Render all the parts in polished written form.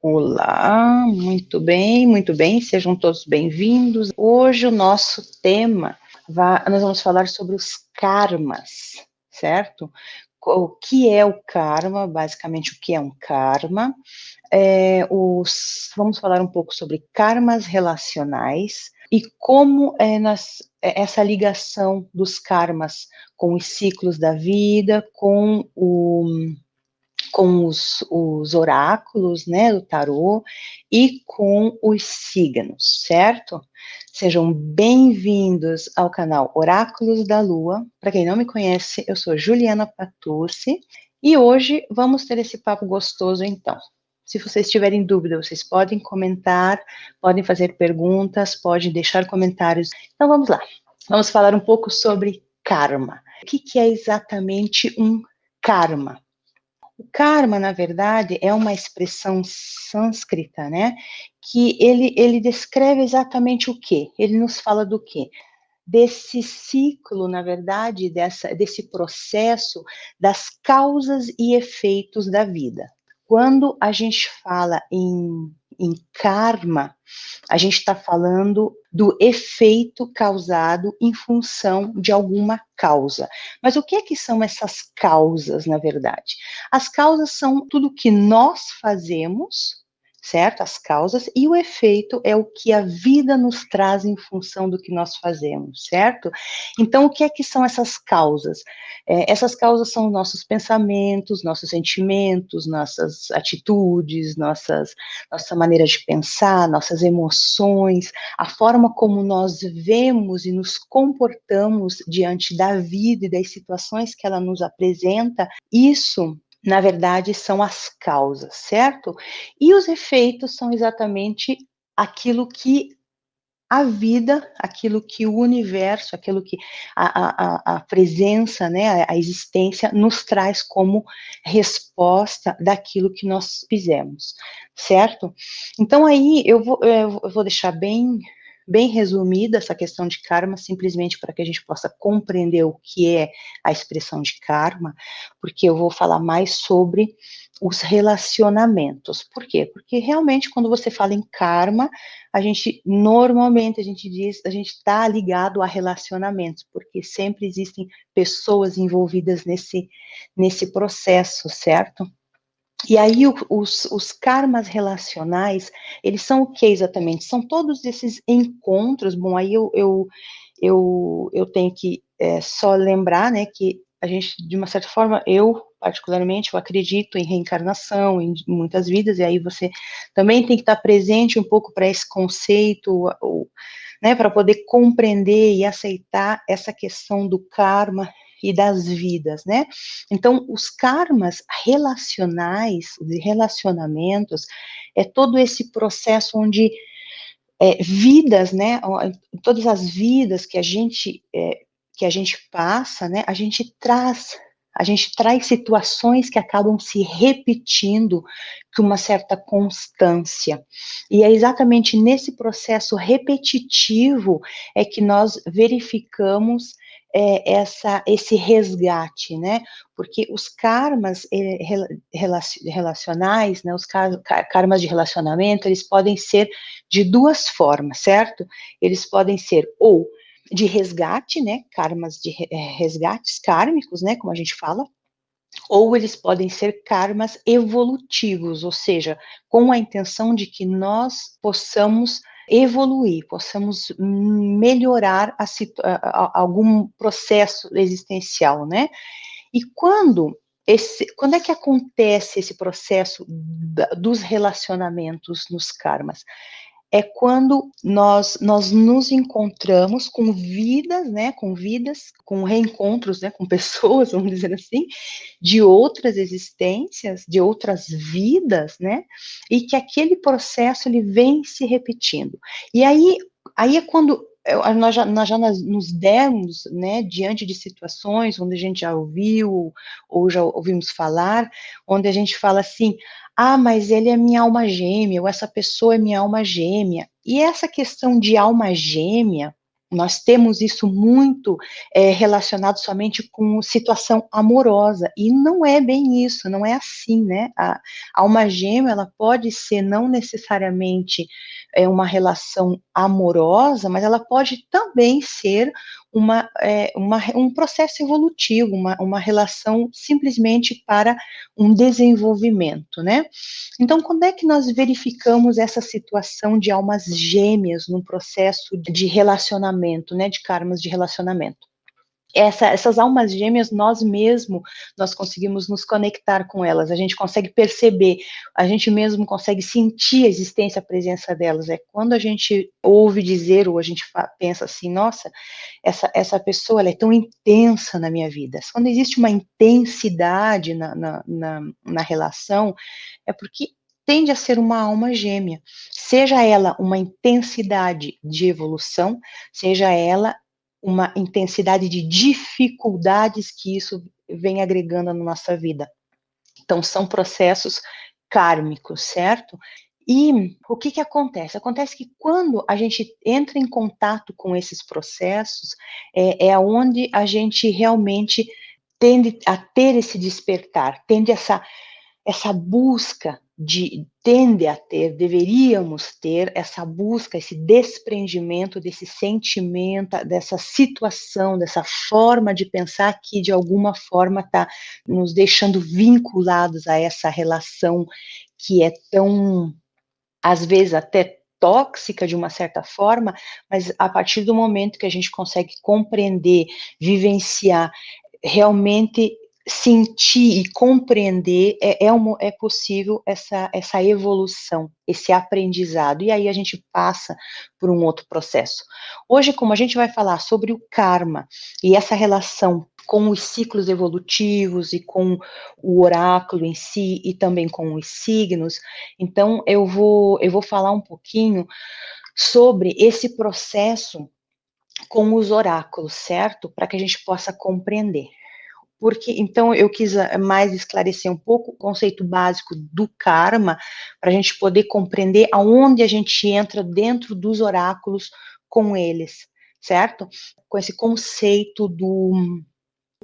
Olá, muito bem, sejam todos bem-vindos. Hoje o nosso tema, nós vamos falar sobre os karmas, certo? O que é o karma, basicamente o que é um karma, vamos falar um pouco sobre karmas relacionais e como essa ligação dos karmas com os ciclos da vida, com os oráculos, né, do tarô e com os signos, certo? Sejam bem-vindos ao canal Oráculos da Lua. Para quem não me conhece, eu sou Juliana Patucci e hoje vamos ter esse papo gostoso então. Se vocês tiverem dúvida, vocês podem comentar, podem fazer perguntas, podem deixar comentários. Então vamos lá. Vamos falar um pouco sobre karma. O que é exatamente um karma? O karma, na verdade, é uma expressão sânscrita, né? Que ele descreve exatamente o quê? Ele nos fala do quê? Desse ciclo, na verdade, desse processo das causas e efeitos da vida. Quando a gente fala em karma, a gente está falando do efeito causado em função de alguma causa. Mas o que é que são essas causas, na verdade? As causas são tudo que nós fazemos, certo? As causas, e o efeito é o que a vida nos traz em função do que nós fazemos, certo? Então, o que é que são essas causas? Essas causas são nossos pensamentos, nossos sentimentos, nossas atitudes, nossa maneira de pensar, nossas emoções, a forma como nós vemos e nos comportamos diante da vida e das situações que ela nos apresenta, isso, na verdade, são as causas, certo? E os efeitos são exatamente aquilo que a vida, aquilo que o universo, aquilo que a presença, né, a existência nos traz como resposta daquilo que nós fizemos, certo? Então aí eu vou deixar bem resumida essa questão de karma, simplesmente para que a gente possa compreender o que é a expressão de karma, porque eu vou falar mais sobre os relacionamentos. Por quê? Porque realmente quando você fala em karma, normalmente a gente diz, a gente está ligado a relacionamentos, porque sempre existem pessoas envolvidas nesse processo, certo? E aí os karmas relacionais, eles são o que exatamente? São todos esses encontros, bom, aí eu tenho que só lembrar, né, que a gente, de uma certa forma, eu, particularmente, eu acredito em reencarnação, em muitas vidas, e aí você também tem que estar presente um pouco para esse conceito, né, para poder compreender e aceitar essa questão do karma e das vidas, né? Então, os karmas relacionais, de relacionamentos, é todo esse processo onde vidas, né? Todas as vidas que a gente passa, né? A gente traz situações que acabam se repetindo com uma certa constância. E é exatamente nesse processo repetitivo é que nós verificamos esse resgate, né? Porque os karmas relacionais, né? Os karmas de relacionamento, eles podem ser de duas formas, certo? Eles podem ser ou de resgate, né, karmas de resgates kármicos, né, como a gente fala, ou eles podem ser karmas evolutivos, ou seja, com a intenção de que nós possamos evoluir, possamos melhorar algum processo existencial, né? E quando é que acontece esse processo dos relacionamentos nos karmas? É quando nós nos encontramos com vidas, né, com reencontros, né, com pessoas, vamos dizer assim, de outras existências, de outras vidas, né, e que aquele processo ele vem se repetindo. E aí é quando nós já nos demos, né, diante de situações onde a gente já ouviu ou já ouvimos falar, onde a gente fala assim, ah, mas ele é minha alma gêmea, ou essa pessoa é minha alma gêmea. E essa questão de alma gêmea, Nós temos isso muito relacionado somente com situação amorosa, e não é bem isso, não é assim, né? A alma gêmea, ela pode ser não necessariamente uma relação amorosa, mas ela pode também ser um processo evolutivo, uma relação simplesmente para um desenvolvimento, né? Então, quando é que nós verificamos essa situação de almas gêmeas num processo de relacionamento, né, de karmas de relacionamento? Essas almas gêmeas, nós conseguimos nos conectar com elas, a gente consegue perceber, a gente mesmo consegue sentir a existência, a presença delas. É quando a gente ouve dizer, ou a gente pensa assim, nossa, essa pessoa, ela é tão intensa na minha vida. Quando existe uma intensidade na relação, é porque tende a ser uma alma gêmea, seja ela uma intensidade de evolução, seja ela uma intensidade de dificuldades que isso vem agregando na nossa vida. Então, são processos kármicos, certo? E o que que acontece? Acontece que quando a gente entra em contato com esses processos, é onde a gente realmente tende a ter esse despertar, tende essa busca tende a ter, deveríamos ter essa busca, esse desprendimento desse sentimento, dessa situação, dessa forma de pensar que de alguma forma está nos deixando vinculados a essa relação que é tão, às vezes até tóxica de uma certa forma, mas a partir do momento que a gente consegue compreender, vivenciar, realmente sentir e compreender, é possível essa evolução, esse aprendizado, e aí a gente passa por um outro processo. Hoje, como a gente vai falar sobre o karma e essa relação com os ciclos evolutivos e com o oráculo em si e também com os signos, então eu vou falar um pouquinho sobre esse processo com os oráculos, certo? Para que a gente possa compreender. Porque, então, eu quis mais esclarecer um pouco o conceito básico do karma, para a gente poder compreender aonde a gente entra dentro dos oráculos com eles, certo? Com esse conceito do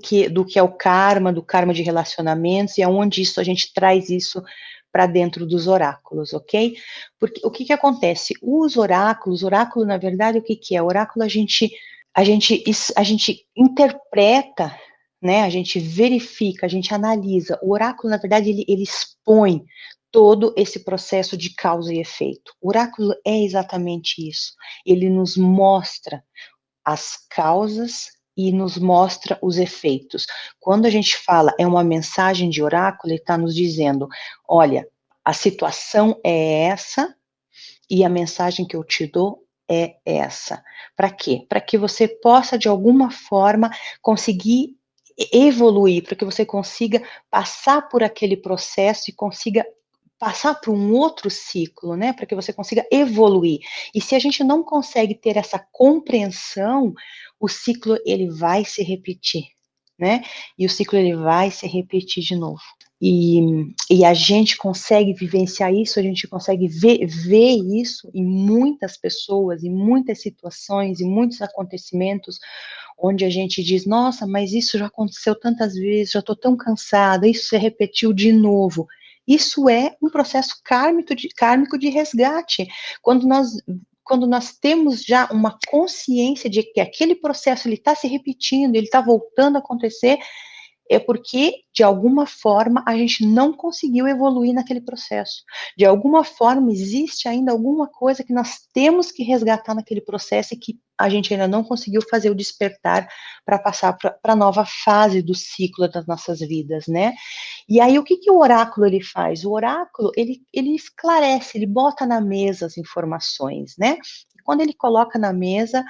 que é o karma, do karma de relacionamentos, e aonde isso a gente traz isso para dentro dos oráculos, ok? Porque o que acontece? Os oráculos, oráculo, na verdade, o que é? O oráculo a gente interpreta, né? A gente verifica, a gente analisa. O oráculo, na verdade, ele expõe todo esse processo de causa e efeito. O oráculo é exatamente isso. Ele nos mostra as causas e nos mostra os efeitos. Quando a gente fala é uma mensagem de oráculo, ele está nos dizendo, olha, a situação é essa e a mensagem que eu te dou é essa. Para quê? Para que você possa, de alguma forma, conseguir evoluir, para que você consiga passar por aquele processo e consiga passar para um outro ciclo, né, para que você consiga evoluir. E se a gente não consegue ter essa compreensão, o ciclo ele vai se repetir, né? E o ciclo ele vai se repetir de novo. E a gente consegue vivenciar isso, a gente consegue ver isso em muitas pessoas, em muitas situações, em muitos acontecimentos, onde a gente diz, nossa, mas isso já aconteceu tantas vezes, já estou tão cansada, isso se repetiu de novo. Isso é um processo kármico de resgate. Quando nós temos já uma consciência de que aquele processo ele está se repetindo, ele está voltando a acontecer, é porque, de alguma forma, a gente não conseguiu evoluir naquele processo. De alguma forma, existe ainda alguma coisa que nós temos que resgatar naquele processo e que a gente ainda não conseguiu fazer o despertar para passar para a nova fase do ciclo das nossas vidas, né? E aí, o que o oráculo ele faz? O oráculo, ele esclarece, ele bota na mesa as informações, né? E quando ele coloca na mesa,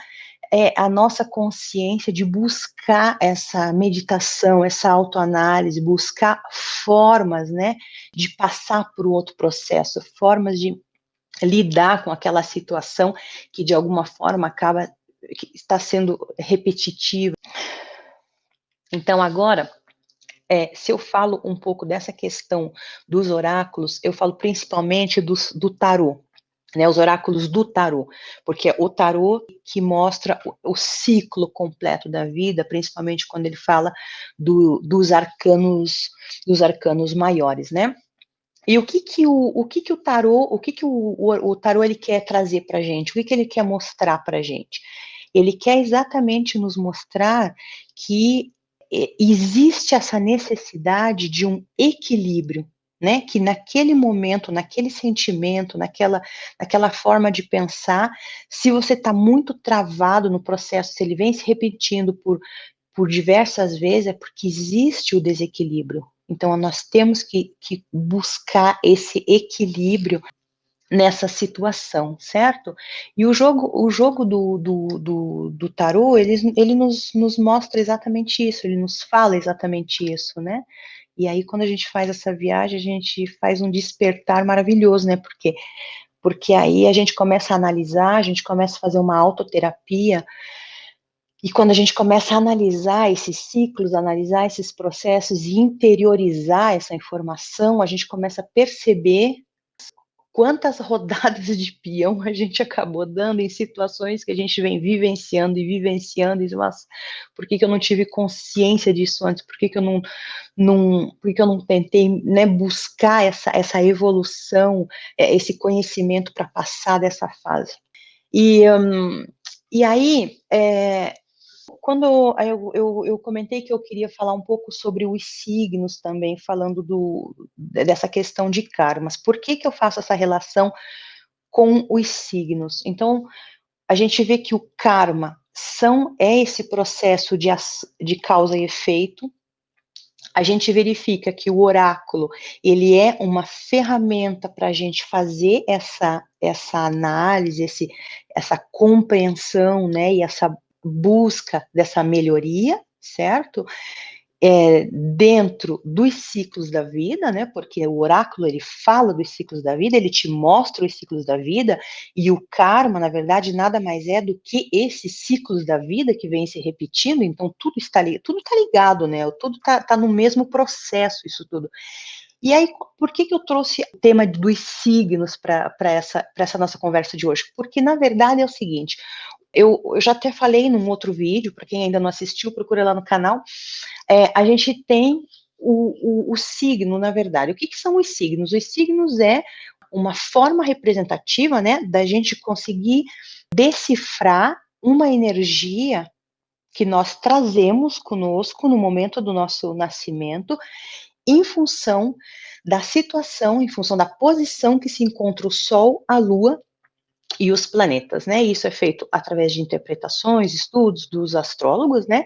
a nossa consciência de buscar essa meditação, essa autoanálise, buscar formas, né, de passar por outro processo, formas de lidar com aquela situação que de alguma forma que está sendo repetitiva. Então agora, se eu falo um pouco dessa questão dos oráculos, eu falo principalmente do tarô. né, os oráculos do tarô, porque é o tarô que mostra o ciclo completo da vida, principalmente quando ele fala dos arcanos maiores, né? E o tarô, o tarô ele quer trazer para a gente? O que ele quer mostrar para a gente? Ele quer exatamente nos mostrar que existe essa necessidade de um equilíbrio, né? Que naquele momento, naquele sentimento, naquela forma de pensar, se você está muito travado no processo, se ele vem se repetindo por diversas vezes, é porque existe o desequilíbrio. Então, nós temos que buscar esse equilíbrio nessa situação, certo? E o jogo do tarô, ele nos mostra exatamente isso, ele nos fala exatamente isso, né? E aí, quando a gente faz essa viagem, a gente faz um despertar maravilhoso, né? Porque aí a gente começa a analisar, a gente começa a fazer uma autoterapia, e quando a gente começa a analisar esses ciclos, analisar esses processos e interiorizar essa informação, a gente começa a perceber quantas rodadas de peão a gente acabou dando em situações que a gente vem vivenciando e vivenciando, e mas por que eu não tive consciência disso antes? Por que eu não tentei, né, buscar essa evolução, esse conhecimento para passar dessa fase? E aí, quando eu comentei que eu queria falar um pouco sobre os signos também, falando dessa questão de karmas. Por que eu faço essa relação com os signos? Então, a gente vê que o karma é esse processo de causa e efeito. A gente verifica que o oráculo, ele é uma ferramenta para a gente fazer essa análise, essa compreensão, né, e essa busca dessa melhoria, certo? Dentro dos ciclos da vida, né? Porque o oráculo ele fala dos ciclos da vida, ele te mostra os ciclos da vida, e o karma, na verdade, nada mais é do que esses ciclos da vida que vêm se repetindo. Então tudo está ligado, né? Tudo está no mesmo processo, isso tudo. E aí, por que eu trouxe o tema dos signos para essa nossa conversa de hoje? Porque, na verdade, é o seguinte, eu já até falei num outro vídeo, para quem ainda não assistiu, procura lá no canal. A gente tem o signo, na verdade. O que são os signos? Os signos é uma forma representativa, né, da gente conseguir decifrar uma energia que nós trazemos conosco no momento do nosso nascimento, em função da situação, em função da posição que se encontra o Sol, a Lua e os planetas, né? Isso é feito através de interpretações, estudos dos astrólogos, né?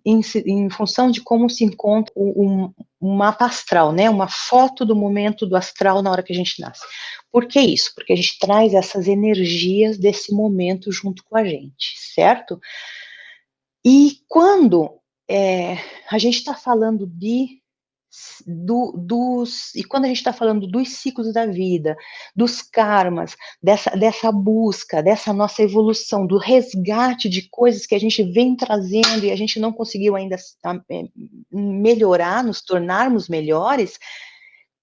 Em função de como se encontra um mapa astral, né? Uma foto do momento do astral na hora que a gente nasce. Por que isso? Porque a gente traz essas energias desse momento junto com a gente, certo? E quando a gente está falando e quando a gente está falando dos ciclos da vida, dos karmas, dessa busca, dessa nossa evolução, do resgate de coisas que a gente vem trazendo e a gente não conseguiu ainda melhorar, nos tornarmos melhores,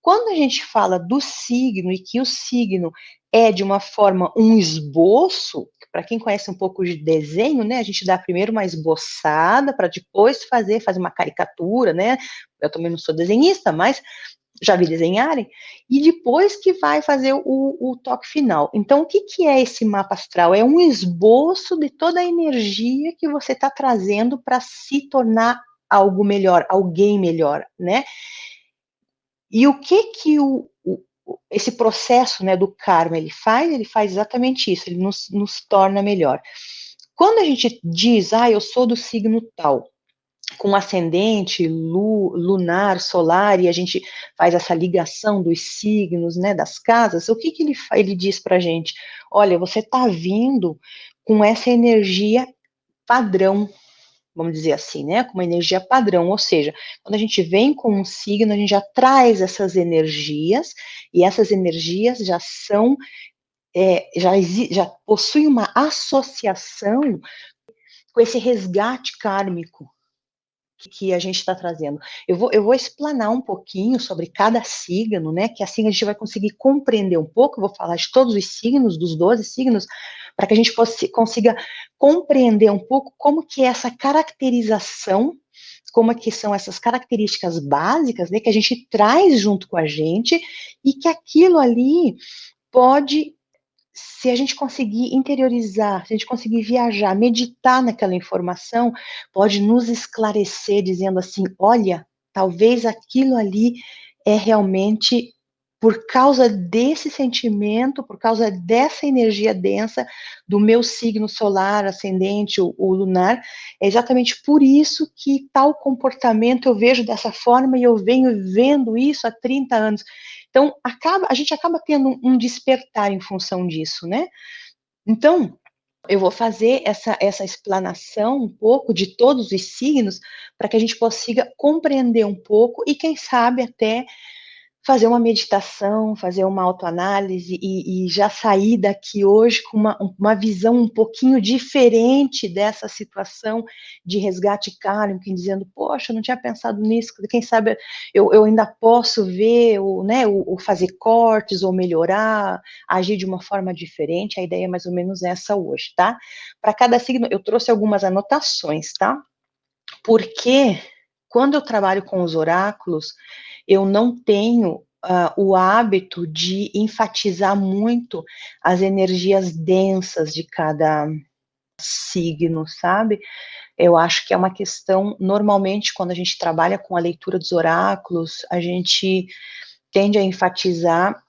quando a gente fala do signo e que o signo é de uma forma um esboço, para quem conhece um pouco de desenho, né, a gente dá primeiro uma esboçada para depois fazer uma caricatura, né? Eu também não sou desenhista, mas já vi desenharem, e depois que vai fazer o toque final. Então, o que é esse mapa astral? É um esboço de toda a energia que você está trazendo para se tornar algo melhor, alguém melhor, né? E o que esse processo, né, do karma ele faz? Ele faz exatamente isso, ele nos torna melhor. Quando a gente diz, eu sou do signo tal, com ascendente, lunar, solar, e a gente faz essa ligação dos signos, né, das casas, o que ele diz para a gente? Olha, você está vindo com essa energia padrão, vamos dizer assim, né, com uma energia padrão, ou seja, quando a gente vem com um signo, a gente já traz essas energias, e essas energias já são, já possuem uma associação com esse resgate kármico, que a gente está trazendo. Eu vou explanar um pouquinho sobre cada signo, né? Que assim a gente vai conseguir compreender um pouco. Eu vou falar de todos os signos, dos 12 signos, para que a gente consiga compreender um pouco como que é essa caracterização, como é que são essas características básicas, né? Que a gente traz junto com a gente e que aquilo ali pode, se a gente conseguir interiorizar, se a gente conseguir viajar, meditar naquela informação, pode nos esclarecer, dizendo assim: olha, talvez aquilo ali é realmente por causa desse sentimento, por causa dessa energia densa do meu signo solar, ascendente ou lunar, é exatamente por isso que tal comportamento eu vejo dessa forma e eu venho vendo isso há 30 anos. Então, a gente acaba tendo um despertar em função disso, né? Então, eu vou fazer essa explanação um pouco de todos os signos para que a gente consiga compreender um pouco e, quem sabe, até fazer uma meditação, fazer uma autoanálise e já sair daqui hoje com uma visão um pouquinho diferente dessa situação de resgate kármico, dizendo, poxa, eu não tinha pensado nisso, quem sabe eu ainda posso ver, né, o fazer cortes ou melhorar, agir de uma forma diferente. A ideia é mais ou menos essa hoje, tá? Para cada signo, eu trouxe algumas anotações, tá? Porque quando eu trabalho com os oráculos, eu não tenho o hábito de enfatizar muito as energias densas de cada signo, sabe? Eu acho que é uma questão, normalmente, quando a gente trabalha com a leitura dos oráculos, a gente tende a enfatizar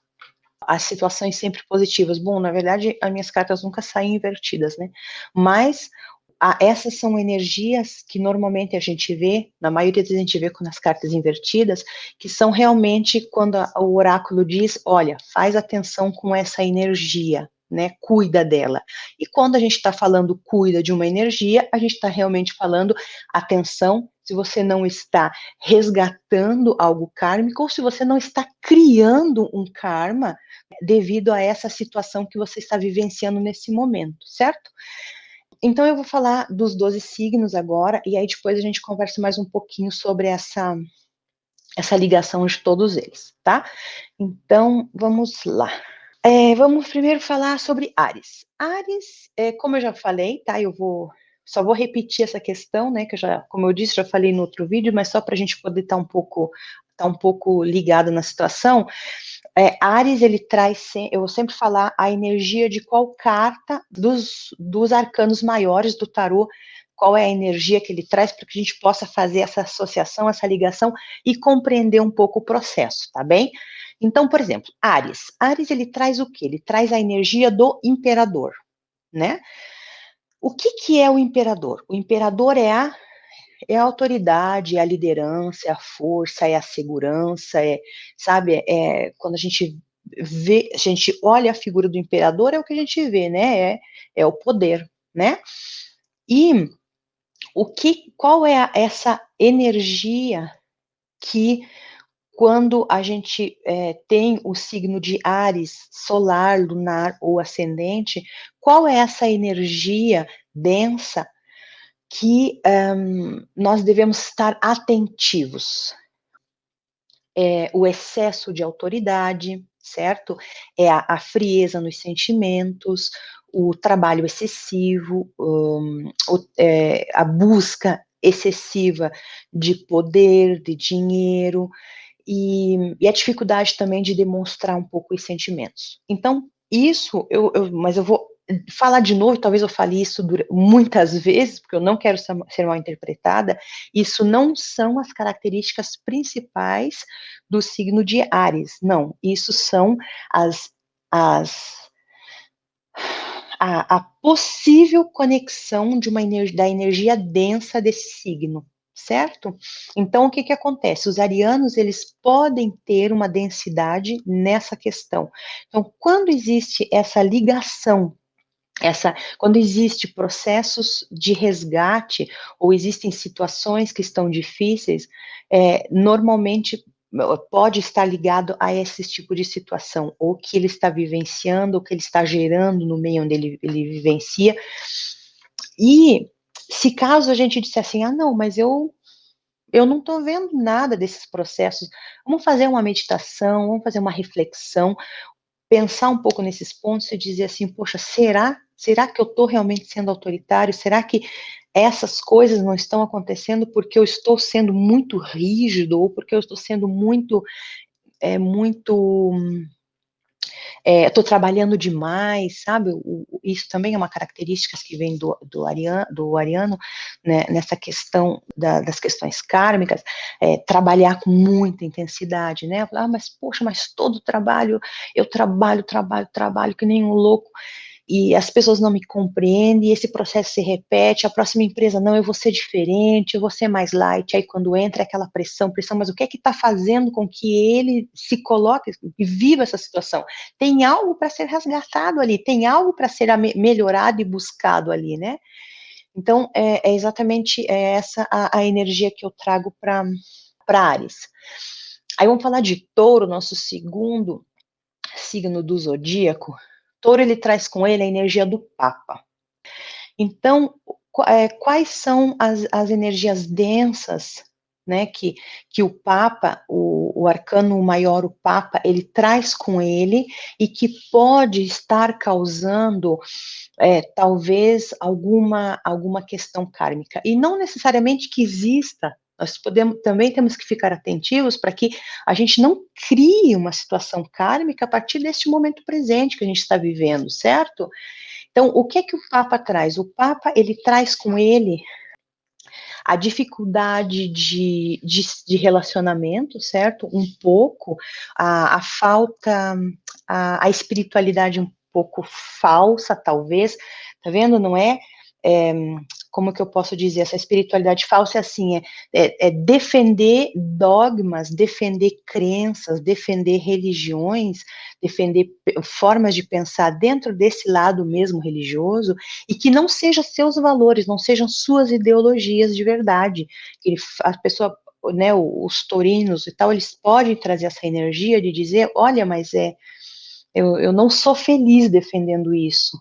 as situações sempre positivas. Bom, na verdade, as minhas cartas nunca saem invertidas, né? Mas essas são energias que normalmente a gente vê, na maioria das vezes a gente vê com as cartas invertidas, que são realmente quando o oráculo diz, olha, faz atenção com essa energia, né, cuida dela. E quando a gente está falando cuida de uma energia, a gente está realmente falando atenção se você não está resgatando algo kármico ou se você não está criando um karma devido a essa situação que você está vivenciando nesse momento, certo? Então eu vou falar dos 12 signos agora, e aí depois a gente conversa mais um pouquinho sobre essa ligação de todos eles, tá? Então, vamos lá. Vamos primeiro falar sobre Áries. Áries, como eu já falei, tá? Só vou repetir essa questão, né? Que como eu disse, já falei no outro vídeo, mas só para a gente poder estar um pouco ligado na situação. Áries, ele traz, eu vou sempre falar a energia de qual carta dos arcanos maiores do tarô, qual é a energia que ele traz, para que a gente possa fazer essa associação, essa ligação e compreender um pouco o processo, tá bem? Então, por exemplo, Áries. Áries, ele traz o quê? Ele traz a energia do imperador, né? O que é o imperador? O imperador é a autoridade, é a liderança, é a força, é a segurança, sabe, quando a gente vê, a gente olha a figura do imperador, é o que a gente vê, né, é o poder, né, e qual é essa energia que quando a gente tem o signo de Áries, solar, lunar ou ascendente, qual é essa energia densa que nós devemos estar atentivos? O excesso de autoridade, certo? É a frieza nos sentimentos, o trabalho excessivo, a busca excessiva de poder, de dinheiro, e a dificuldade também de demonstrar um pouco os sentimentos. Então, isso, mas eu vou falar de novo, talvez eu fale isso muitas vezes, porque eu não quero ser mal interpretada, isso não são as características principais do signo de Áries, não, isso são a possível conexão da energia densa desse signo, certo? Então, o que acontece? Os arianos, eles podem ter uma densidade nessa questão. Então, quando existe essa ligação, quando existe processos de resgate, ou existem situações que estão difíceis, normalmente pode estar ligado a esse tipo de situação, ou que ele está vivenciando, ou que ele está gerando no meio onde ele vivencia. E se caso a gente disser assim, não, mas eu eu não estou vendo nada desses processos. Vamos fazer uma meditação, vamos fazer uma reflexão, pensar um pouco nesses pontos e dizer assim, poxa, será que eu estou realmente sendo autoritário? Será que essas coisas não estão acontecendo porque eu estou sendo muito rígido ou porque eu estou sendo muito, muito estou trabalhando demais, sabe? Isso também é uma característica que vem do ariano, né, nessa questão das questões kármicas, trabalhar com muita intensidade, né? Mas poxa, mas todo trabalho, eu trabalho que nem um louco, e as pessoas não me compreendem, e esse processo se repete, a próxima empresa, não, eu vou ser diferente, eu vou ser mais light, aí quando entra aquela pressão, mas o que é que está fazendo com que ele se coloque e viva essa situação? Tem algo para ser resgatado ali, tem algo para ser melhorado e buscado ali, né? Então, é exatamente essa a energia que eu trago para Áries. Aí vamos falar de Touro, nosso segundo signo do zodíaco. Touro, ele traz com ele a energia do Papa. Então, quais são as energias densas, né, que o Papa, o arcano maior, o Papa, ele traz com ele e que pode estar causando, talvez, alguma questão kármica. E não necessariamente que exista, nós também temos que ficar atentivos para que a gente não crie uma situação kármica a partir deste momento presente que a gente está vivendo, certo? Então, o que o Papa traz? O Papa, ele traz com ele a dificuldade de relacionamento, certo? Um pouco, a falta, a espiritualidade um pouco falsa, talvez, tá vendo? Não é, como que eu posso dizer, essa espiritualidade falsa é assim, é defender dogmas, defender crenças, defender religiões, defender formas de pensar dentro desse lado mesmo religioso, e que não sejam seus valores, não sejam suas ideologias de verdade. A pessoa, né, os taurinos e tal, eles podem trazer essa energia de dizer, olha, mas eu não sou feliz defendendo isso,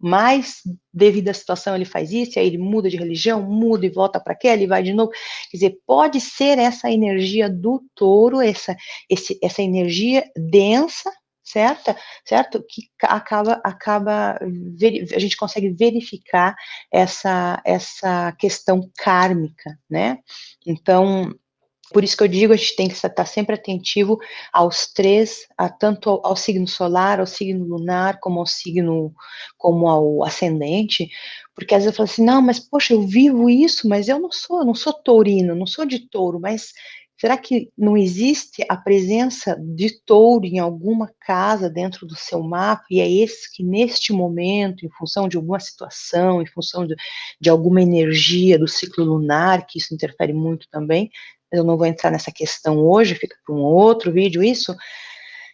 mas devido à situação ele faz isso, e aí ele muda de religião, muda e volta para aquela, ele vai de novo. Quer dizer, pode ser essa energia do touro, essa energia densa, certo? Que acaba a gente consegue verificar essa questão kármica, né? Então, por isso que eu digo, a gente tem que estar sempre atentivo aos três, tanto ao signo solar, ao signo lunar, como ao ascendente, porque às vezes eu falo assim, não, mas poxa, eu vivo isso, mas eu não sou taurino, não sou de touro, mas será que não existe a presença de touro em alguma casa dentro do seu mapa, e é esse que neste momento, em função de alguma situação, em função de alguma energia do ciclo lunar, que isso interfere muito também, eu não vou entrar nessa questão hoje, fica para um outro vídeo isso.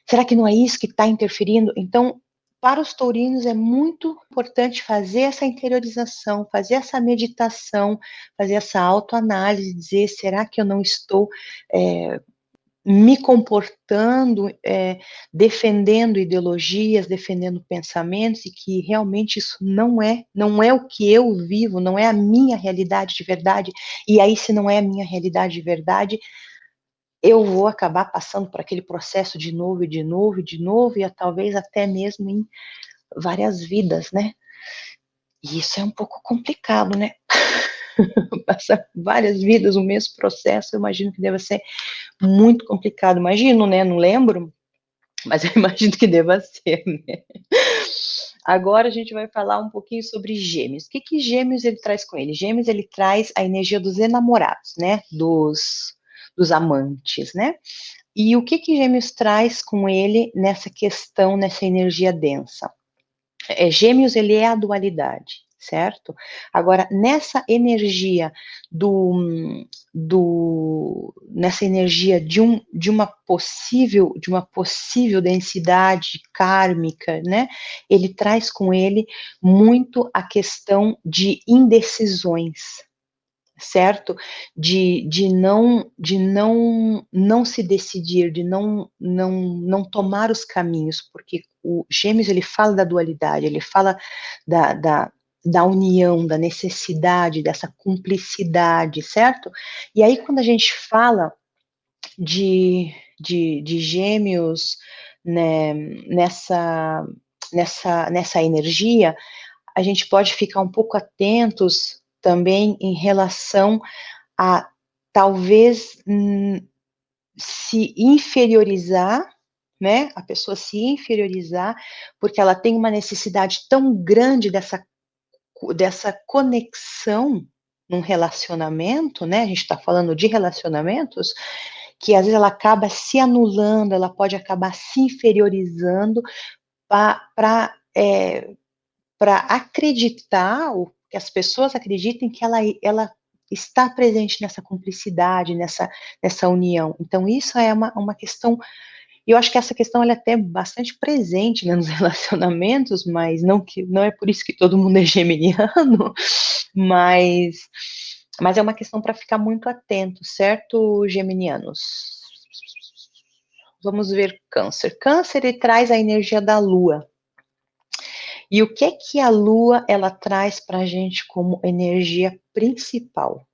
Será que não é isso que está interferindo? Então, para os taurinos é muito importante fazer essa interiorização, fazer essa meditação, fazer essa autoanálise, dizer, será que eu não estou me comportando, defendendo ideologias, defendendo pensamentos, e que realmente isso não é o que eu vivo, não é a minha realidade de verdade, e aí se não é a minha realidade de verdade, eu vou acabar passando por aquele processo de novo, e de novo, e de novo, e talvez até mesmo em várias vidas, né? E isso é um pouco complicado, né? Passar várias vidas, o mesmo processo, eu imagino que deva ser muito complicado. Imagino, né? Não lembro, mas eu imagino que deva ser, né? Agora a gente vai falar um pouquinho sobre Gêmeos. O que Gêmeos ele traz com ele? Gêmeos, ele traz a energia dos enamorados, né? Dos amantes, né? E o que Gêmeos traz com ele nessa questão, nessa energia densa? Gêmeos, ele é a dualidade, certo? Agora, nessa energia nessa energia de uma possível densidade kármica, né? Ele traz com ele muito a questão de indecisões, certo? De não se decidir, de não tomar os caminhos, porque o Gêmeos, ele fala da dualidade, ele fala da da união, da necessidade, dessa cumplicidade, certo? E aí, quando a gente fala de gêmeos, né, nessa energia, a gente pode ficar um pouco atentos também em relação a talvez se inferiorizar, né? A pessoa se inferiorizar, porque ela tem uma necessidade tão grande dessa conexão num relacionamento, né? A gente está falando de relacionamentos, que às vezes ela acaba se anulando, ela pode acabar se inferiorizando para acreditar, ou que as pessoas acreditem que ela está presente nessa cumplicidade, nessa união. Então, isso é uma questão, eu acho que essa questão ela é até bastante presente, né, nos relacionamentos, mas não é por isso que todo mundo é geminiano, mas é uma questão para ficar muito atento, certo, geminianos? Vamos ver Câncer. Câncer, ele traz a energia da Lua. E o que a Lua ela traz para a gente como energia principal?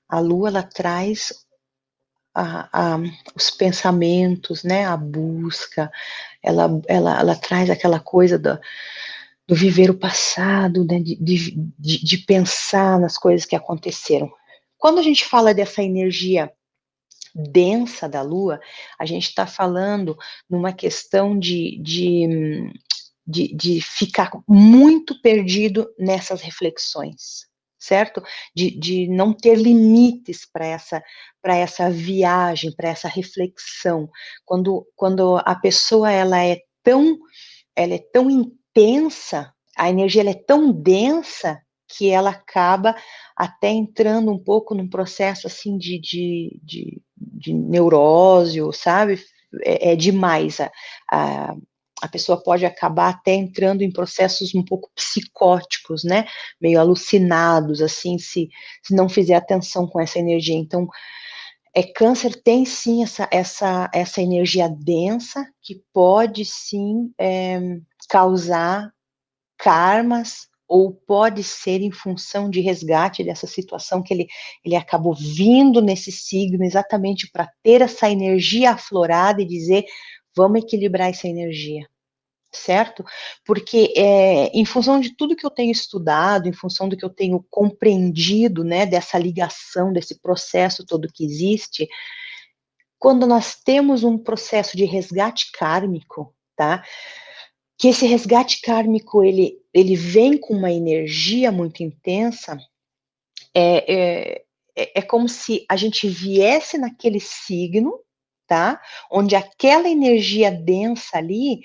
A Lua ela traz os pensamentos, né, a busca, ela traz aquela coisa do viver o passado, né, de pensar nas coisas que aconteceram. Quando a gente fala dessa energia densa da Lua, a gente está falando numa questão de ficar muito perdido nessas reflexões, certo? De não ter limites para essa viagem, para essa reflexão. Quando a pessoa ela é tão intensa, a energia ela é tão densa que ela acaba até entrando um pouco num processo assim de neurose, sabe? É demais. A pessoa pode acabar até entrando em processos um pouco psicóticos, né? Meio alucinados, assim, se não fizer atenção com essa energia. Então, Câncer tem sim essa energia densa que pode sim causar karmas, ou pode ser em função de resgate dessa situação que ele acabou vindo nesse signo exatamente para ter essa energia aflorada e dizer, vamos equilibrar essa energia, certo? Porque em função de tudo que eu tenho estudado, em função do que eu tenho compreendido, né, dessa ligação, desse processo todo que existe, quando nós temos um processo de resgate kármico, tá? Que esse resgate kármico, ele vem com uma energia muito intensa, é como se a gente viesse naquele signo, tá? Onde aquela energia densa ali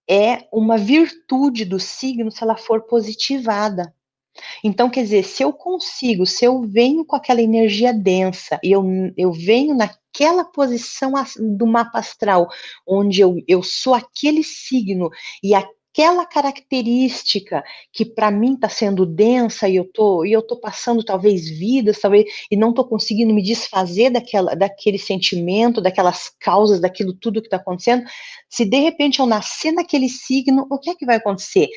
é uma virtude do signo se ela for positivada. Então, quer dizer, se eu venho com aquela energia densa, e eu venho naquela posição do mapa astral, onde eu sou aquele signo, e aquela característica que para mim está sendo densa, e eu tô passando talvez vidas, talvez, e não estou conseguindo me desfazer daquele sentimento, daquelas causas, daquilo tudo que está acontecendo, se de repente eu nascer naquele signo, o que é que vai acontecer?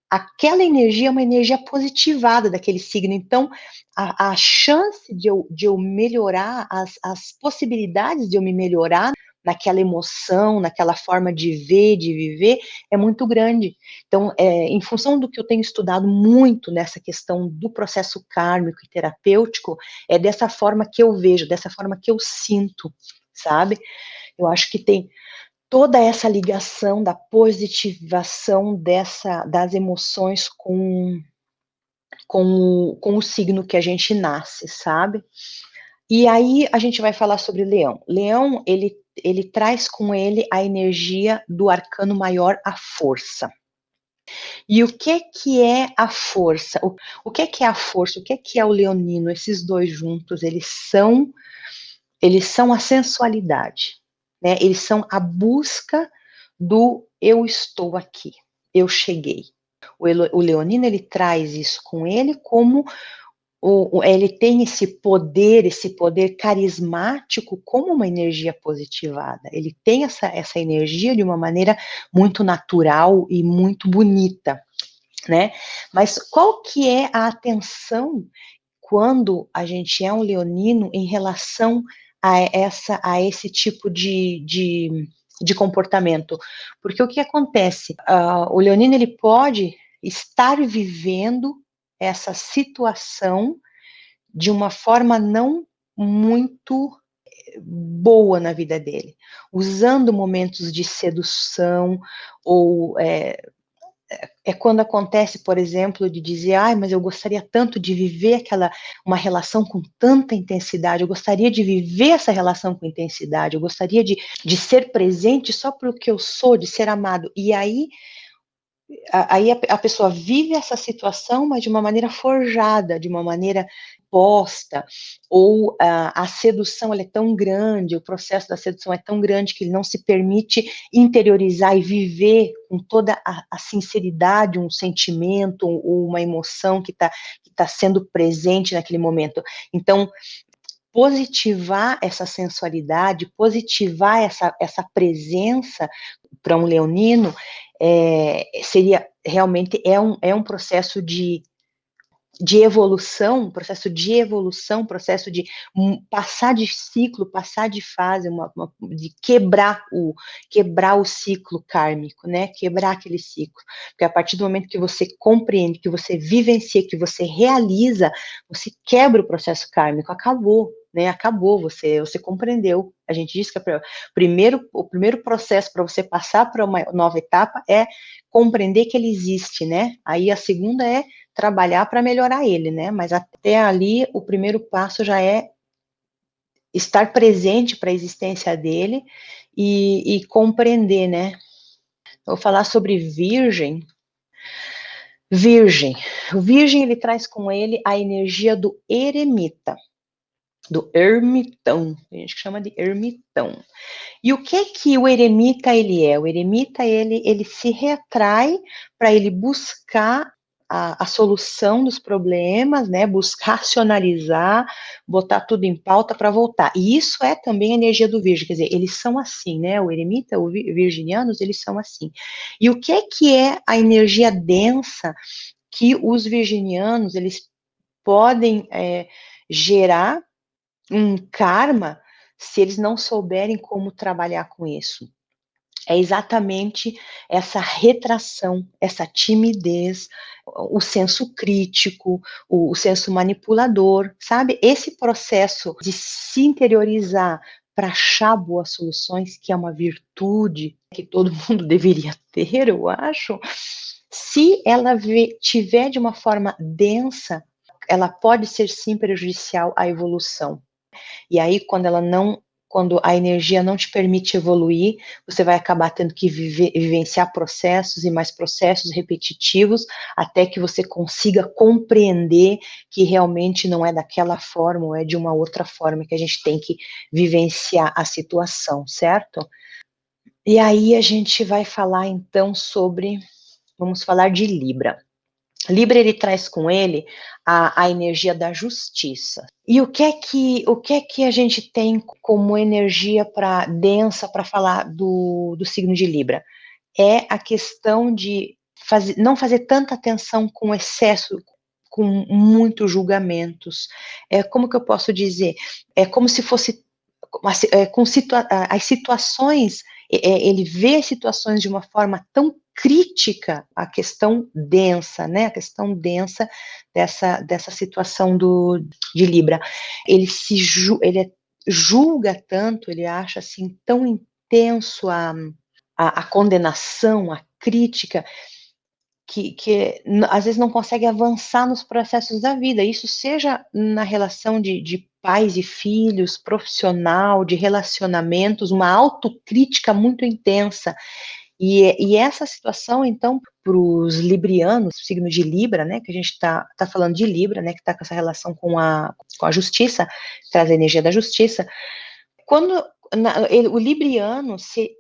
Aquela energia é uma energia positivada daquele signo. Então, a chance de eu melhorar, as possibilidades de eu me melhorar naquela emoção, naquela forma de ver, de viver, é muito grande. Então, em função do que eu tenho estudado muito nessa questão do processo kármico e terapêutico, é dessa forma que eu vejo, dessa forma que eu sinto, sabe? Eu acho que tem toda essa ligação da positivação das emoções com o signo que a gente nasce, sabe? E aí a gente vai falar sobre Leão. Leão, ele traz com ele a energia do arcano maior, a força. E o que é a força? O que é a força? O que é o leonino? Esses dois juntos, eles são a sensualidade, né? Eles são a busca do eu estou aqui, eu cheguei. O leonino, ele traz isso com ele como ele tem esse poder carismático como uma energia positivada. Ele tem essa energia de uma maneira muito natural e muito bonita. né? Mas qual que é a atenção quando a gente é um leonino em relação a esse tipo de comportamento? Porque o que acontece? O leonino ele pode estar vivendo essa situação de uma forma não muito boa na vida dele, usando momentos de sedução ou quando acontece, por exemplo, de dizer, ai, mas eu gostaria tanto de viver uma relação com tanta intensidade, eu gostaria de viver essa relação com intensidade, eu gostaria de ser presente só pelo que eu sou, de ser amado. E aí a pessoa vive essa situação, mas de uma maneira forjada, de uma maneira posta, ou a sedução ela é tão grande, o processo da sedução é tão grande que ele não se permite interiorizar e viver com toda a sinceridade um sentimento ou uma emoção que tá sendo presente naquele momento. Então, positivar essa sensualidade, positivar essa presença para um leonino, seria realmente um processo de evolução, processo de passar de ciclo, passar de fase, de quebrar o ciclo kármico, né? Quebrar aquele ciclo. Porque a partir do momento que você compreende, que você vivencia, que você realiza, você quebra o processo kármico, acabou. Né, acabou, você compreendeu. A gente diz que o primeiro processo para você passar para uma nova etapa é compreender que ele existe, né? Aí a segunda é trabalhar para melhorar ele, né? Mas até ali o primeiro passo já é estar presente para a existência dele e compreender, né? Eu vou falar sobre Virgem. O Virgem ele traz com ele a energia do eremita, do ermitão, a gente chama de ermitão. E o que o eremita ele é? O eremita ele se retrai para ele buscar a solução dos problemas, né? Buscar racionalizar, botar tudo em pauta para voltar. E isso é também a energia do virgem, quer dizer, eles são assim, né? O eremita, os virginianos, eles são assim. E o que é a energia densa que os virginianos eles podem gerar um karma se eles não souberem como trabalhar com isso? É exatamente essa retração, essa timidez, o senso crítico, o senso manipulador, sabe? Esse processo de se interiorizar para achar boas soluções, que é uma virtude que todo mundo deveria ter, eu acho, se ela tiver de uma forma densa, ela pode ser sim prejudicial à evolução. E aí, quando a energia não te permite evoluir, você vai acabar tendo que vivenciar processos e mais processos repetitivos, até que você consiga compreender que realmente não é daquela forma, ou é de uma outra forma que a gente tem que vivenciar a situação, certo? E aí a gente vai falar então vamos falar de Libra. Libra ele traz com ele a energia da justiça. E o que é que a gente tem como energia densa para falar do signo de Libra? É a questão de não fazer tanta atenção com excesso, com muitos julgamentos. Como que eu posso dizer? É como se fosse as situações, ele vê as situações de uma forma tão crítica, a questão densa, né? A questão densa dessa situação de Libra. Ele julga tanto, ele acha assim tão intenso a condenação, a crítica, que às vezes não consegue avançar nos processos da vida, isso seja na relação de pais e filhos, profissional, de relacionamentos, uma autocrítica muito intensa. E essa situação, então, para os librianos, signo de Libra, né, que a gente tá falando de Libra, né, que está com essa relação com a justiça, traz a energia da justiça. Quando o libriano, se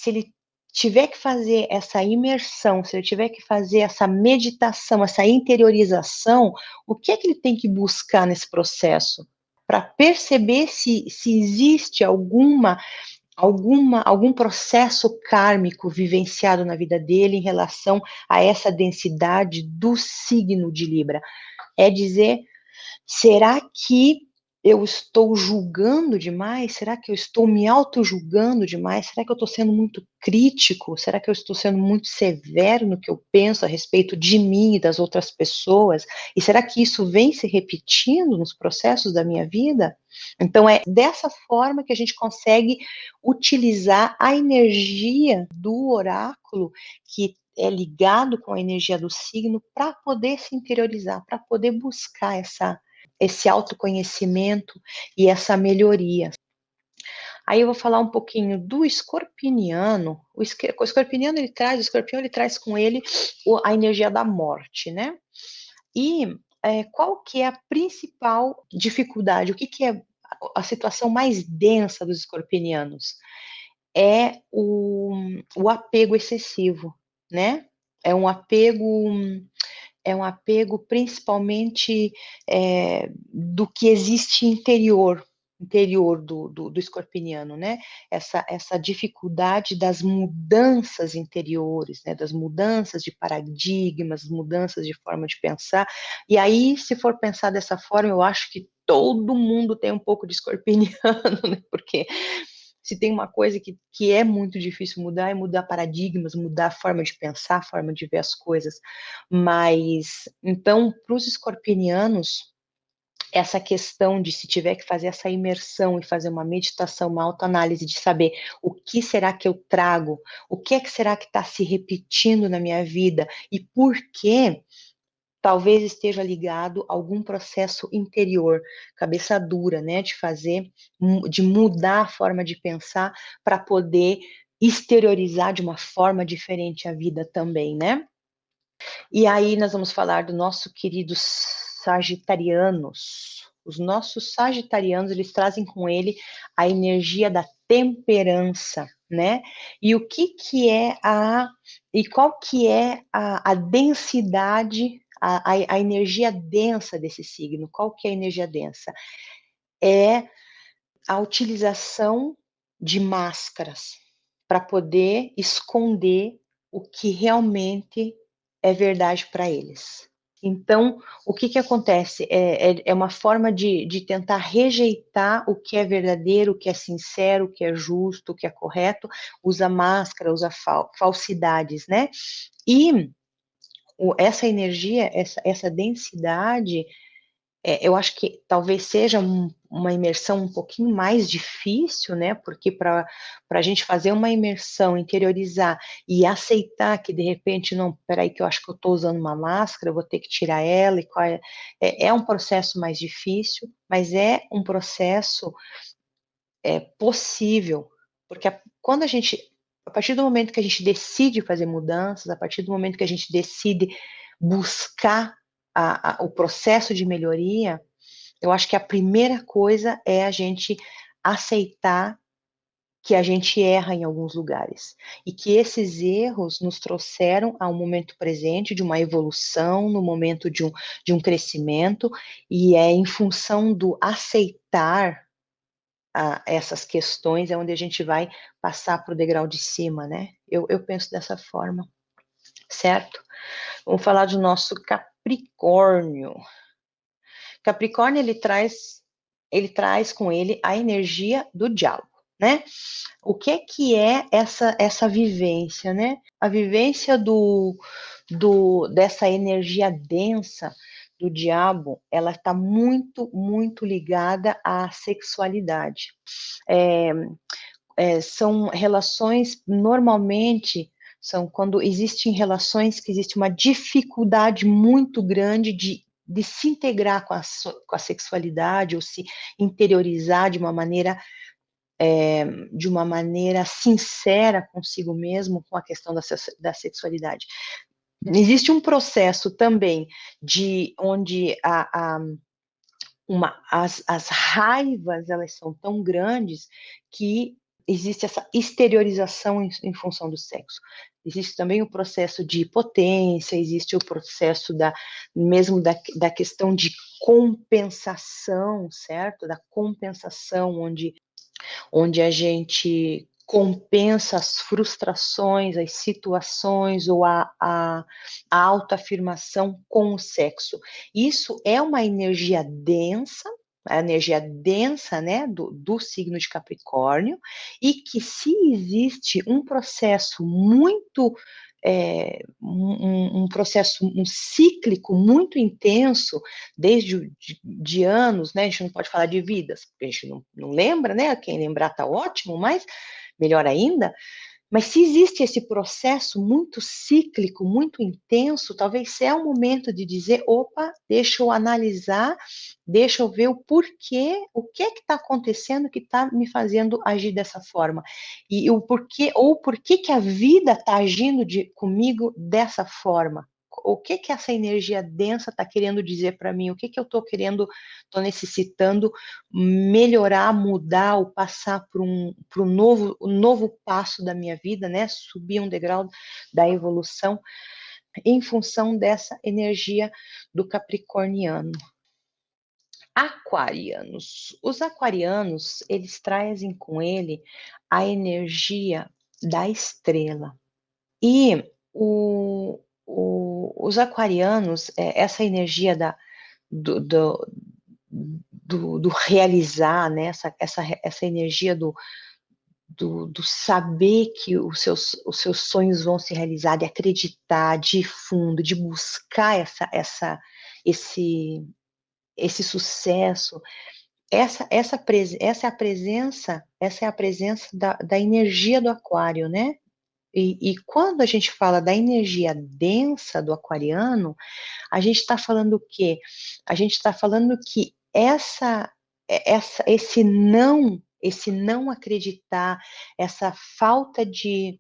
ele tiver que fazer essa imersão, se ele tiver que fazer essa meditação, essa interiorização, o que é que ele tem que buscar nesse processo? Para perceber se existe alguma algum processo kármico vivenciado na vida dele em relação a essa densidade do signo de Libra. É dizer, será que eu estou julgando demais? Será que eu estou me auto-julgando demais? Será que eu estou sendo muito crítico? Será que eu estou sendo muito severo no que eu penso a respeito de mim e das outras pessoas? E será que isso vem se repetindo nos processos da minha vida? Então, é dessa forma que a gente consegue utilizar a energia do oráculo, que é ligado com a energia do signo, para poder se interiorizar, para poder buscar esse autoconhecimento e essa melhoria. Aí eu vou falar um pouquinho do escorpiniano. O escorpiniano, o escorpião, ele traz com ele a energia da morte, né? E qual que é a principal dificuldade? O que é a situação mais densa dos escorpinianos? É o apego excessivo, né? É um apego principalmente do que existe interior do escorpiniano, né? Essa dificuldade das mudanças interiores, né? Das mudanças de paradigmas, mudanças de forma de pensar. E aí, se for pensar dessa forma, eu acho que todo mundo tem um pouco de escorpiniano, né? Porque se tem uma coisa que é muito difícil mudar, é mudar paradigmas, mudar a forma de pensar, a forma de ver as coisas. Mas, então, para os escorpinianos, essa questão de se tiver que fazer essa imersão e fazer uma meditação, uma autoanálise de saber o que será que eu trago, o que é que será que está se repetindo na minha vida e por quê, talvez esteja ligado a algum processo interior, cabeça dura, né, de mudar a forma de pensar para poder exteriorizar de uma forma diferente a vida também, né? E aí nós vamos falar do nosso querido Sagitarianos. Os nossos Sagitarianos, eles trazem com ele a energia da temperança, né? E o que é e qual que é a densidade, a energia densa desse signo? Qual que é a energia densa? É a utilização de máscaras para poder esconder o que realmente é verdade para eles. Então, o que acontece? É uma forma de tentar rejeitar o que é verdadeiro, o que é sincero, o que é justo, o que é correto, usa máscara, usa falsidades, né? E essa energia, essa densidade, eu acho que talvez seja uma imersão um pouquinho mais difícil, né? Porque para a gente fazer uma imersão, interiorizar e aceitar que de repente, não, peraí, que eu acho que eu estou usando uma máscara, eu vou ter que tirar ela, é um processo mais difícil, mas é um processo possível, porque quando a partir do momento que a gente decide fazer mudanças, a partir do momento que a gente decide buscar o processo de melhoria, eu acho que a primeira coisa é a gente aceitar que a gente erra em alguns lugares e que esses erros nos trouxeram a um momento presente de uma evolução, no momento de um crescimento, e é em função do aceitar essas questões é onde a gente vai passar para o degrau de cima, né? Eu penso dessa forma, certo? Vamos falar do nosso Capricórnio. Capricórnio, ele traz com ele a energia do diálogo, né? O que é essa vivência, né? A vivência dessa energia densa do diabo, ela está muito, muito ligada à sexualidade. São relações, normalmente, são quando existem relações que existe uma dificuldade muito grande de se integrar com a sexualidade ou se interiorizar de uma maneira sincera consigo mesmo com a questão da sexualidade. Existe um processo também de onde as raivas elas são tão grandes que existe essa exteriorização em função do sexo. Existe também o processo de potência, existe o processo mesmo da questão de compensação, certo? Da compensação, onde onde a gente compensa as frustrações, as situações ou a autoafirmação com o sexo. Isso é uma energia densa, a energia densa, né, do signo de Capricórnio, e que se existe um processo muito um processo, um cíclico muito intenso, desde de anos, né? A gente não pode falar de vidas, porque a gente não lembra, né? Quem lembrar está ótimo, mas melhor ainda. Mas se existe esse processo muito cíclico, muito intenso, talvez seja o momento de dizer, opa, deixa eu analisar, deixa eu ver o porquê, o que é que está acontecendo que está me fazendo agir dessa forma. E o porquê, ou porquê que a vida está agindo comigo dessa forma. O que que essa energia densa está querendo dizer para mim? O que que eu estou querendo, estou necessitando melhorar, mudar ou passar para um novo passo da minha vida, né? Subir um degrau da evolução em função dessa energia do capricorniano. Aquarianos. Os aquarianos, eles trazem com ele a energia da estrela. E os aquarianos, essa energia do, do, do realizar, né? essa energia do saber que os seus sonhos vão se realizar, de acreditar, de ir fundo, de buscar esse, esse sucesso, essa é a presença da energia do aquário, né? E quando a gente fala da energia densa do aquariano, a gente está falando o quê? A gente está falando que esse não acreditar, essa falta de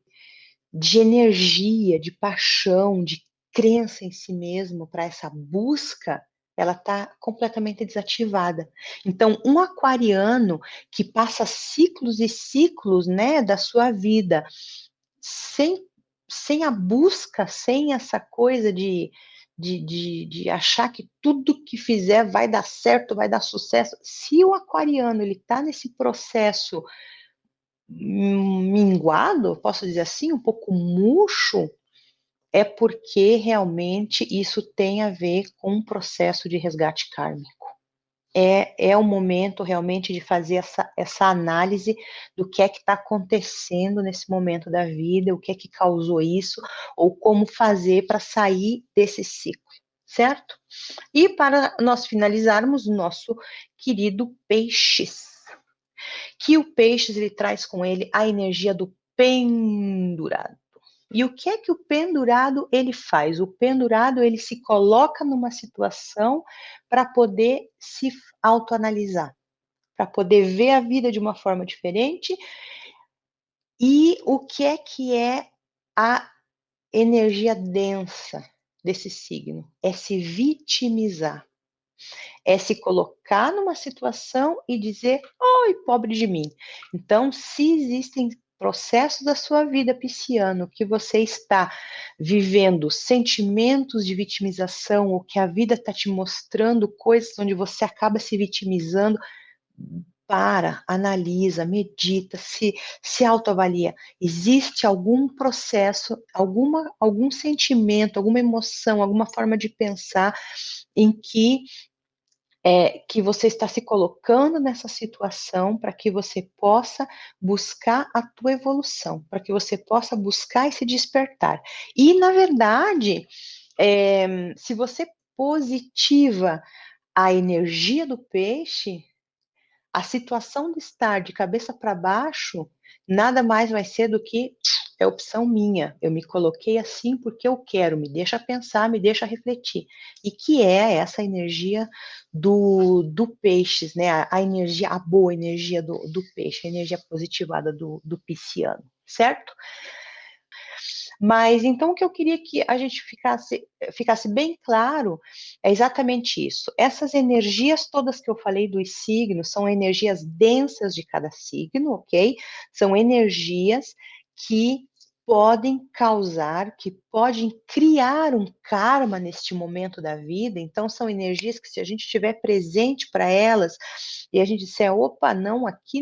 energia, de paixão, de crença em si mesmo para essa busca, ela está completamente desativada. Então, um aquariano que passa ciclos e ciclos, né, da sua vida sem, sem a busca, sem essa coisa de achar que tudo que fizer vai dar certo, vai dar sucesso. Se o aquariano ele está nesse processo minguado, posso dizer assim, um pouco murcho, é porque realmente isso tem a ver com um processo de resgate kármico. É o momento realmente de fazer essa análise do que é que está acontecendo nesse momento da vida, o que é que causou isso, ou como fazer para sair desse ciclo, certo? E para nós finalizarmos, o nosso querido Peixes, que o Peixes ele traz com ele a energia do pendurado. E o que é que o pendurado ele faz? O pendurado ele se coloca numa situação para poder se autoanalisar, para poder ver a vida de uma forma diferente. E o que é a energia densa desse signo? É se vitimizar. É se colocar numa situação e dizer, oi, pobre de mim. Então, se existem processos da sua vida, pisciano, que você está vivendo sentimentos de vitimização, ou que a vida está te mostrando coisas onde você acaba se vitimizando, analisa, medita, se autoavalia. Existe algum processo, algum sentimento, alguma emoção, alguma forma de pensar em que você está se colocando nessa situação para que você possa buscar a tua evolução, para que você possa buscar esse despertar. E, na verdade, se você positiva a energia do peixe, a situação de estar de cabeça para baixo nada mais vai ser do que é opção minha. Eu me coloquei assim porque eu quero, me deixa pensar, me deixa refletir. E que é essa energia do peixes, né? A energia, a boa energia do peixe, a energia positivada do pisciano, certo? Mas então o que eu queria que a gente ficasse bem claro é exatamente isso. Essas energias todas que eu falei dos signos são energias densas de cada signo, ok? São energias que podem causar, que podem criar um karma neste momento da vida. Então, são energias que, se a gente estiver presente para elas, e a gente disser, opa, não, aqui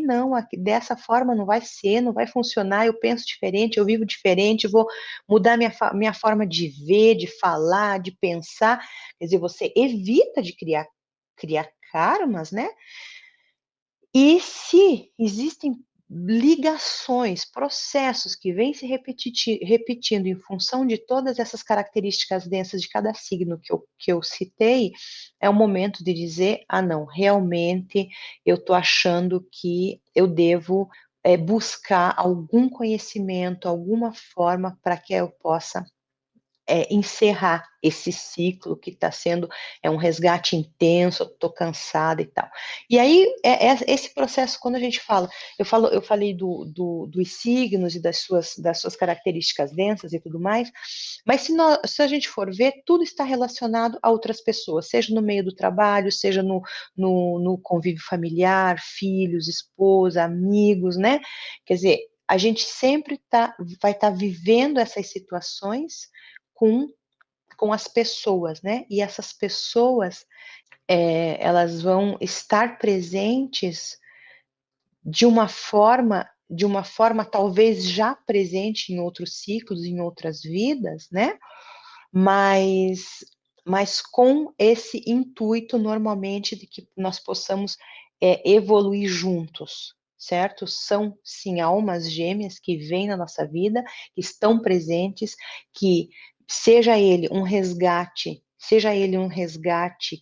dessa forma não vai ser, não vai funcionar, eu penso diferente, eu vivo diferente, vou mudar minha forma de ver, de falar, de pensar. Quer dizer, você evita de criar karmas, né? E se existem ligações, processos que vêm se repetindo em função de todas essas características densas de cada signo que eu citei, é o momento de dizer, não, realmente eu estou achando que eu devo buscar algum conhecimento, alguma forma para que eu possa encerrar esse ciclo que está sendo um resgate intenso, estou cansada e tal. E aí, esse processo, quando a gente fala, eu falei dos signos e das suas características densas e tudo mais, mas se a gente for ver, tudo está relacionado a outras pessoas, seja no meio do trabalho, seja no convívio familiar, filhos, esposa, amigos, né? Quer dizer, a gente sempre vai estar vivendo essas situações com as pessoas, né? E essas pessoas, elas vão estar presentes de uma forma talvez já presente em outros ciclos, em outras vidas, né? Mas com esse intuito, normalmente, de que nós possamos evoluir juntos, certo? São, sim, almas gêmeas que vêm na nossa vida, que estão presentes, que seja ele um resgate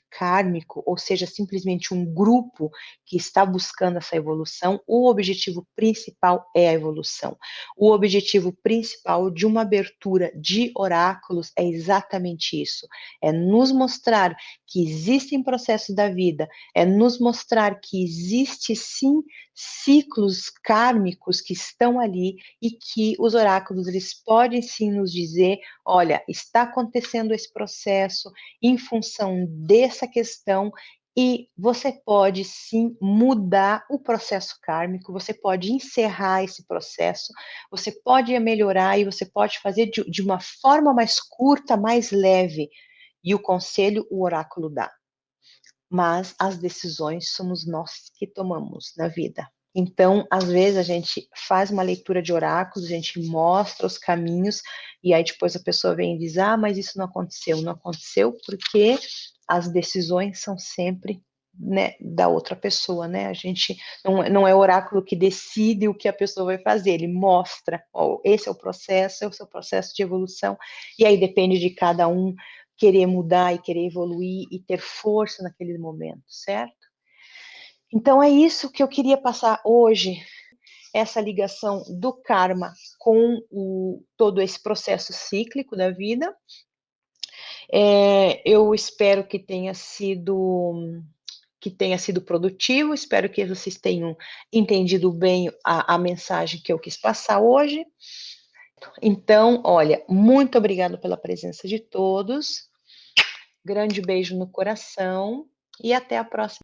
kármico, ou seja, simplesmente um grupo que está buscando essa evolução, o objetivo principal é a evolução. O objetivo principal de uma abertura de oráculos é exatamente isso, é nos mostrar que existem processos da vida, é nos mostrar que existe sim ciclos kármicos que estão ali e que os oráculos eles podem sim nos dizer, olha, está acontecendo esse processo em função dessa questão e você pode sim mudar o processo kármico, você pode encerrar esse processo, você pode melhorar e você pode fazer de uma forma mais curta, mais leve. E o conselho o oráculo dá. Mas as decisões somos nós que tomamos na vida. Então, às vezes, a gente faz uma leitura de oráculos, a gente mostra os caminhos, e aí depois a pessoa vem e diz, mas isso não aconteceu. Não aconteceu porque as decisões são sempre, né, da outra pessoa, né? A gente não é o oráculo que decide o que a pessoa vai fazer, ele mostra, esse é o seu processo de evolução, e aí depende de cada um querer mudar e querer evoluir e ter força naquele momento, certo? Então é isso que eu queria passar hoje, essa ligação do karma com todo esse processo cíclico da vida. Eu espero que tenha sido produtivo, espero que vocês tenham entendido bem a mensagem que eu quis passar hoje. Então, olha, muito obrigada pela presença de todos, grande beijo no coração e até a próxima.